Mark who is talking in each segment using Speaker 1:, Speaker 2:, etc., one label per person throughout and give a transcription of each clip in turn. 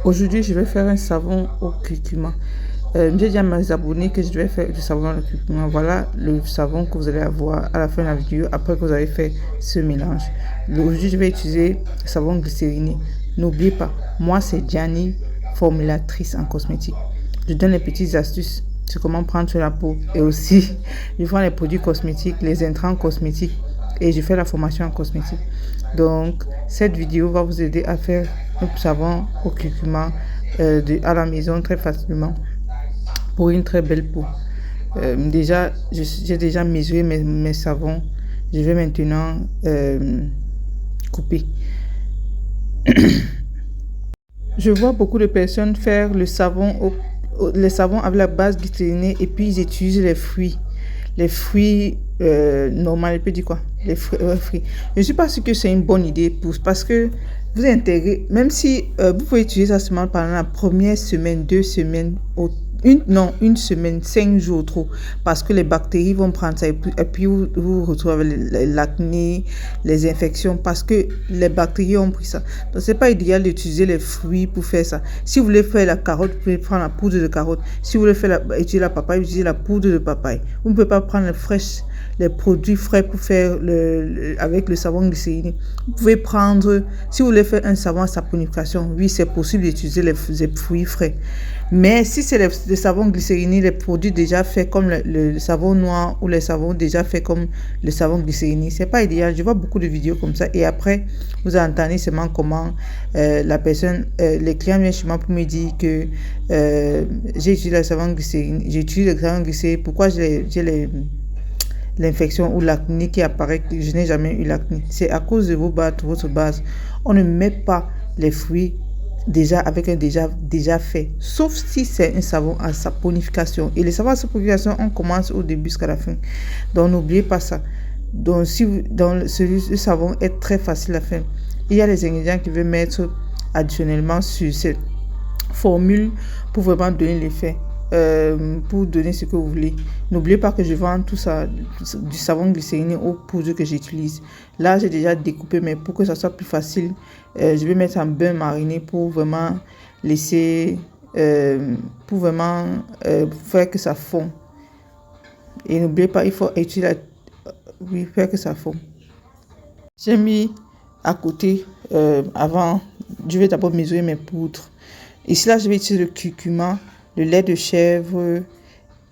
Speaker 1: Aujourd'hui, je vais faire un savon au curcuma. J'ai dit à mes abonnés que je vais faire du savon au curcuma. Voilà le savon que vous allez avoir à la fin de la vidéo après que vous avez fait ce mélange. Aujourd'hui, je vais utiliser le savon glycériné. N'oubliez pas, moi c'est Gianni, formulatrice en cosmétique. Je donne les petites astuces sur comment prendre sur la peau et aussi je vends les produits cosmétiques, les intrants cosmétiques et je fais la formation en cosmétique. Donc, cette vidéo va vous aider à faire un savon au curcuma à la maison très facilement pour une très belle peau. Déjà, j'ai déjà mesuré mes savons. Je vais maintenant couper. Je vois beaucoup de personnes faire le savon avec la base glycérinée et puis ils utilisent les fruits. Les fruits normaux, je peux dire quoi? Les fruits. Je ne suis pas sûre que c'est une bonne idée parce que vous intégrez, même si vous pouvez utiliser ça seulement pendant la première semaine, 2 semaines, une semaine, 5 jours trop, parce que les bactéries vont prendre ça et puis vous vous retrouvez avec l'acné, les infections, parce que les bactéries ont pris ça. Donc c'est pas idéal d'utiliser les fruits pour faire ça. Si vous voulez faire la carotte, vous pouvez prendre la poudre de carotte. Si vous voulez utiliser la papaye, utilisez la poudre de papaye. Vous ne pouvez pas prendre les produits frais pour faire avec le savon glycériné. Vous pouvez prendre, si vous voulez faire un savon à saponification, oui, c'est possible d'utiliser les fruits frais. Mais si c'est le savon glycériné, les produits déjà faits comme le savon noir ou les savons déjà faits comme le savon glycériné, c'est pas idéal. Je vois beaucoup de vidéos comme ça et après, vous entendez seulement comment la personne, les clients viennent chez moi pour me dire que j'ai utilisé le savon glycériné, j'ai utilisé le savon glycériné, pourquoi j'ai l'infection ou l'acné qui apparaît, que je n'ai jamais eu l'acné. C'est à cause de votre base. On ne met pas les fruits déjà avec un déjà fait, sauf si c'est un savon à saponification. Et les savons à saponification, on commence au début jusqu'à la fin. Donc n'oubliez pas ça. Donc ce savon est très facile à faire. Il y a les ingrédients que je vais mettre additionnellement sur cette formule pour vraiment donner l'effet. Pour donner ce que vous voulez. N'oubliez pas que je vends tout ça, du savon glycériné aux poudres que j'utilise. Là, j'ai déjà découpé, mais pour que ça soit plus facile, je vais mettre en bain mariné pour vraiment laisser, pour vraiment faire que ça fond. Et n'oubliez pas, il faut utiliser faire que ça fond. J'ai mis à côté, avant, je vais d'abord mesurer mes poudres. Ici, là, je vais utiliser le curcuma, le lait de chèvre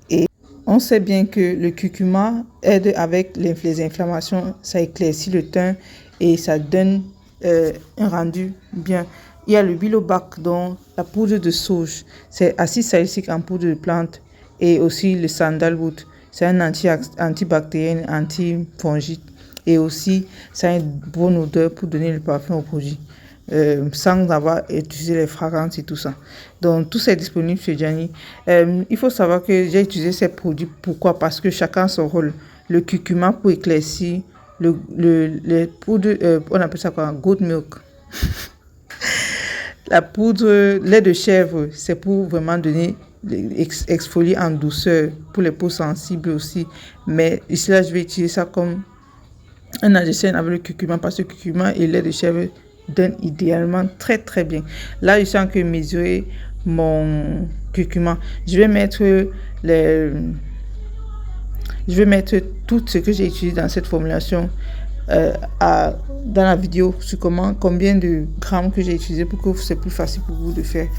Speaker 1: et on sait bien que le curcuma aide avec les inflammations, ça éclaircit le teint et ça donne un rendu bien. Il y a le bilobac, donc la poudre de sauge, c'est acide salicylique en poudre de plante et aussi le sandalwood, c'est un antibactérien, antifongide et aussi ça a une bonne odeur pour donner le parfum au produit. Sans avoir utilisé les fragrances et tout ça. Donc, tout ça est disponible chez Gianni. Il faut savoir que j'ai utilisé ces produits. Pourquoi? Parce que chacun a son rôle. Le curcuma pour éclaircir, les poudres, on appelle ça quoi? Goat milk. La poudre, lait de chèvre, c'est pour vraiment donner, exfolier en douceur, pour les peaux sensibles aussi. Mais ici, là, je vais utiliser ça comme un adjacent avec le curcuma parce que le curcuma et le lait de chèvre donne idéalement très très bien. Là, je sens que mesurer mon curcuma. Je vais mettre tout ce que j'ai utilisé dans cette formulation dans la vidéo sur combien de grammes que j'ai utilisé pour que c'est plus facile pour vous de faire.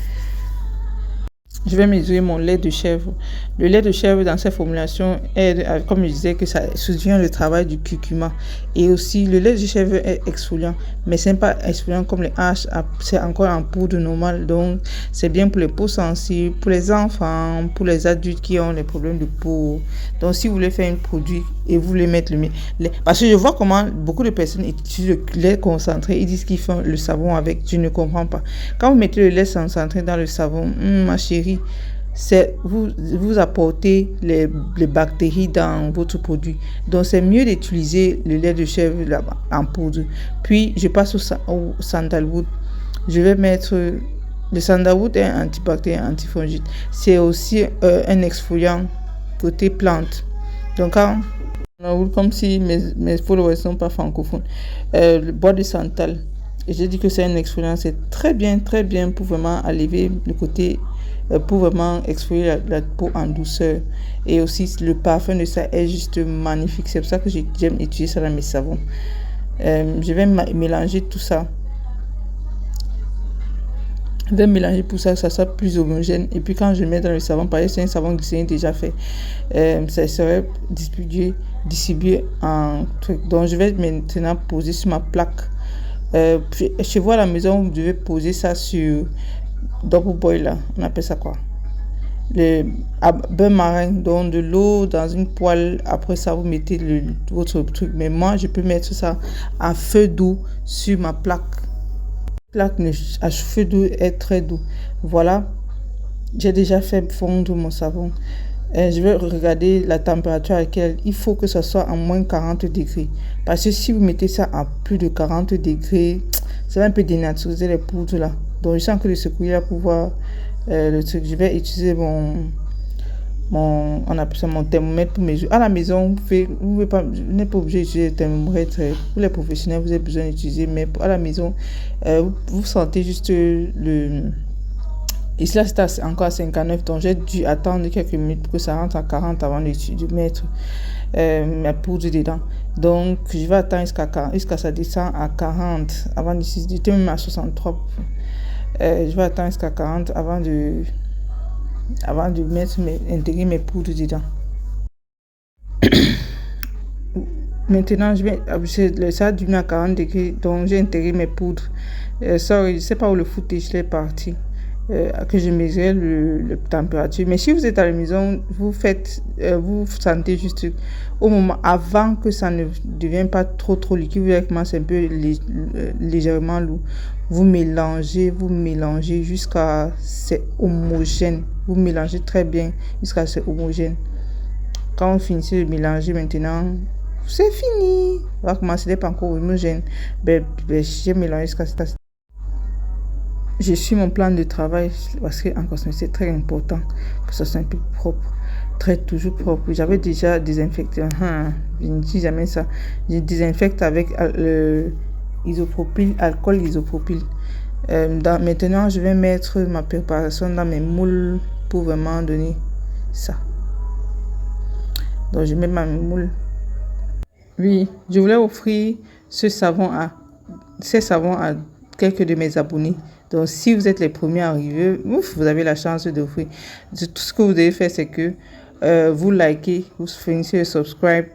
Speaker 1: Je vais mesurer mon lait de chèvre. Le lait de chèvre dans cette formulation aide, comme je disais, que ça soutient le travail du curcuma. Et aussi, le lait de chèvre est exfoliant, mais ce n'est pas exfoliant comme les haches, c'est encore en poudre normale. Donc, c'est bien pour les peaux sensibles, pour les enfants, pour les adultes qui ont des problèmes de peau. Donc, si vous voulez faire un produit et vous voulez mettre le lait, parce que je vois comment beaucoup de personnes utilisent le lait concentré, ils disent qu'ils font le savon avec. Je ne comprends pas. Quand vous mettez le lait concentré dans le savon, ma chérie, c'est vous apportez les bactéries dans votre produit. Donc c'est mieux d'utiliser le lait de chèvre là-bas en poudre. Puis je passe au sandalwood. Je vais mettre le sandalwood est antibactérien, antifongide. C'est aussi un exfoliant côté plante. Donc quand comme si mes followers ne sont pas francophones, le bois de santal. j'ai dit que c'est une exfoliant, c'est très bien pour vraiment enlever le côté, pour vraiment exfolier la peau en douceur. Et aussi, le parfum de ça est juste magnifique. C'est pour ça que j'aime utiliser ça dans mes savons. Je vais mélanger tout ça. Je vais mélanger pour ça que ça soit plus homogène. Et puis quand je mets dans le savon, pareil, c'est un savon glycérine déjà fait. Ça serait distribué en truc. Donc je vais maintenant poser sur ma plaque. Chez vous à la maison, vous devez poser ça sur double boiler. On appelle ça quoi? Le beurre marin, donc de l'eau dans une poêle. Après ça, vous mettez votre truc. Mais moi, je peux mettre ça à feu doux sur ma plaque. Plaque à feu doux est très doux. Voilà, j'ai déjà fait fondre mon savon. Je vais regarder la température à laquelle il faut que ça soit à moins 40 degrés. Parce que si vous mettez ça à plus de 40 degrés, ça va un peu dénaturiser les poudres là. Donc je sens que le secouer là pour voir le truc. Je vais utiliser on appelle ça mon thermomètre pour mesurer. À la maison, vous n'êtes pas obligé d'utiliser le thermomètre. Pour les professionnels, vous avez besoin d'utiliser, mais à la maison, vous sentez juste le... Ici, là, c'est encore à 59, donc j'ai dû attendre quelques minutes pour que ça rentre à 40 avant de mettre ma poudre dedans. Donc, je vais attendre jusqu'à ça descend à 40 avant d'utiliser, même à 63. Je vais attendre jusqu'à 40 avant de intégrer mes poudres dedans. Maintenant, ça a diminué à 40 degrés, donc j'ai intégré mes poudres. Je ne sais pas où le footage est parti, que je mesurais la température. Mais si vous êtes à la maison, vous sentez juste au moment avant que ça ne devienne pas trop liquide, vous voyez comment c'est un peu légèrement lourd. Vous mélangez jusqu'à c'est homogène. Vous mélangez très bien jusqu'à c'est homogène. Quand vous finissez de mélanger maintenant, c'est fini. On va commencer, n'est pas encore homogène. J'ai mélangé jusqu'à cette. Je suis mon plan de travail parce qu'en cosmétique, c'est très important que ça soit un peu propre. Toujours propre. J'avais déjà désinfecté. Je ne dis jamais ça. Je désinfecte avec alcool isopropyl. Maintenant, je vais mettre ma préparation dans mes moules pour vraiment donner ça. Donc, je mets ma moule. Oui, je voulais offrir ces savons à quelques de mes abonnés. Donc, si vous êtes les premiers arrivés, vous avez la chance d'offrir. Tout ce que vous devez faire, c'est que vous likez, vous finissez le subscribe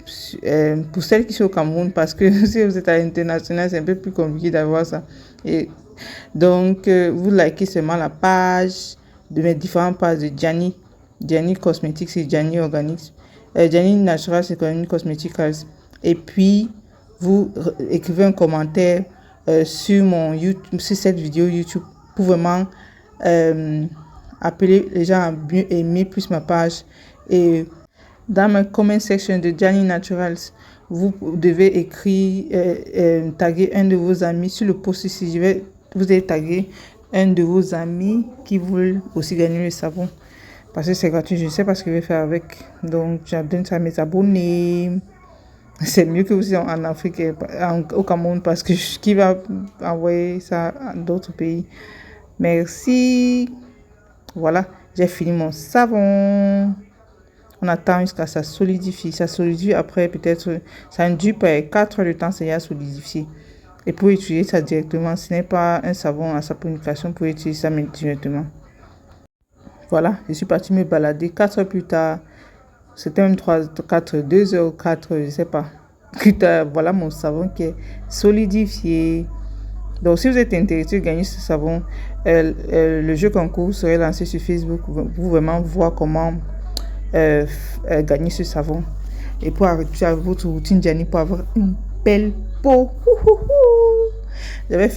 Speaker 1: pour celles qui sont au Cameroun, parce que si vous êtes à l'international, c'est un peu plus compliqué d'avoir ça. Et donc, vous likez seulement la page de mes différentes pages de Gianni. Gianni Cosmetics et Gianni Organics. Gianni Natural, c'est Gianni Cosmetics. Et puis, vous écrivez un commentaire sur cette vidéo YouTube pour vraiment appeler les gens à mieux aimer plus ma page. Et dans ma comment section de Gianni Naturals, vous devez écrire, taguer un de vos amis sur le post ici. Vous allez taguer un de vos amis qui veulent aussi gagner le savon. Parce que c'est gratuit, je ne sais pas ce que je vais faire avec. Donc, je donne ça à mes abonnés. C'est mieux que vous soyez en Afrique, au Cameroun, parce que qui va envoyer ça à d'autres pays? Merci. Voilà, j'ai fini mon savon. On attend jusqu'à ça solidifie. Ça solidifie après, peut-être, ça induit par 4 heures de temps, c'est à solidifier. Et pour utiliser ça directement, ce n'est pas un savon à saponification, pour utiliser ça directement. Voilà, je suis partie me balader 4 heures plus tard. C'était même 2 heures, 4, je ne sais pas. Voilà mon savon qui est solidifié. Donc, si vous êtes intéressé de gagner ce savon, le jeu concours serait lancé sur Facebook pour vraiment voir comment gagner ce savon. Et pour arrêter votre routine Gianni pour avoir une belle peau. J'ai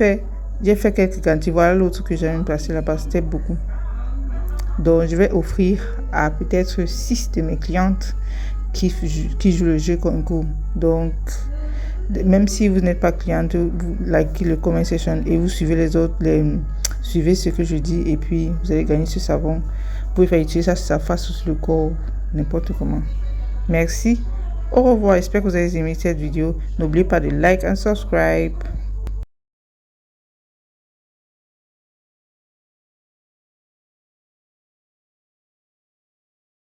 Speaker 1: fait quelques quantités. Voilà l'autre que j'avais placé là-bas, c'était beaucoup. Donc, je vais offrir à peut-être 6 de mes clientes qui jouent le jeu concours. Donc, même si vous n'êtes pas cliente, vous likez le comment section et vous suivez les autres, suivez ce que je dis et puis vous allez gagner ce savon. Vous pouvez faire utiliser ça face sur le corps, n'importe comment. Merci. Au revoir. J'espère que vous avez aimé cette vidéo. N'oubliez pas de like et subscribe.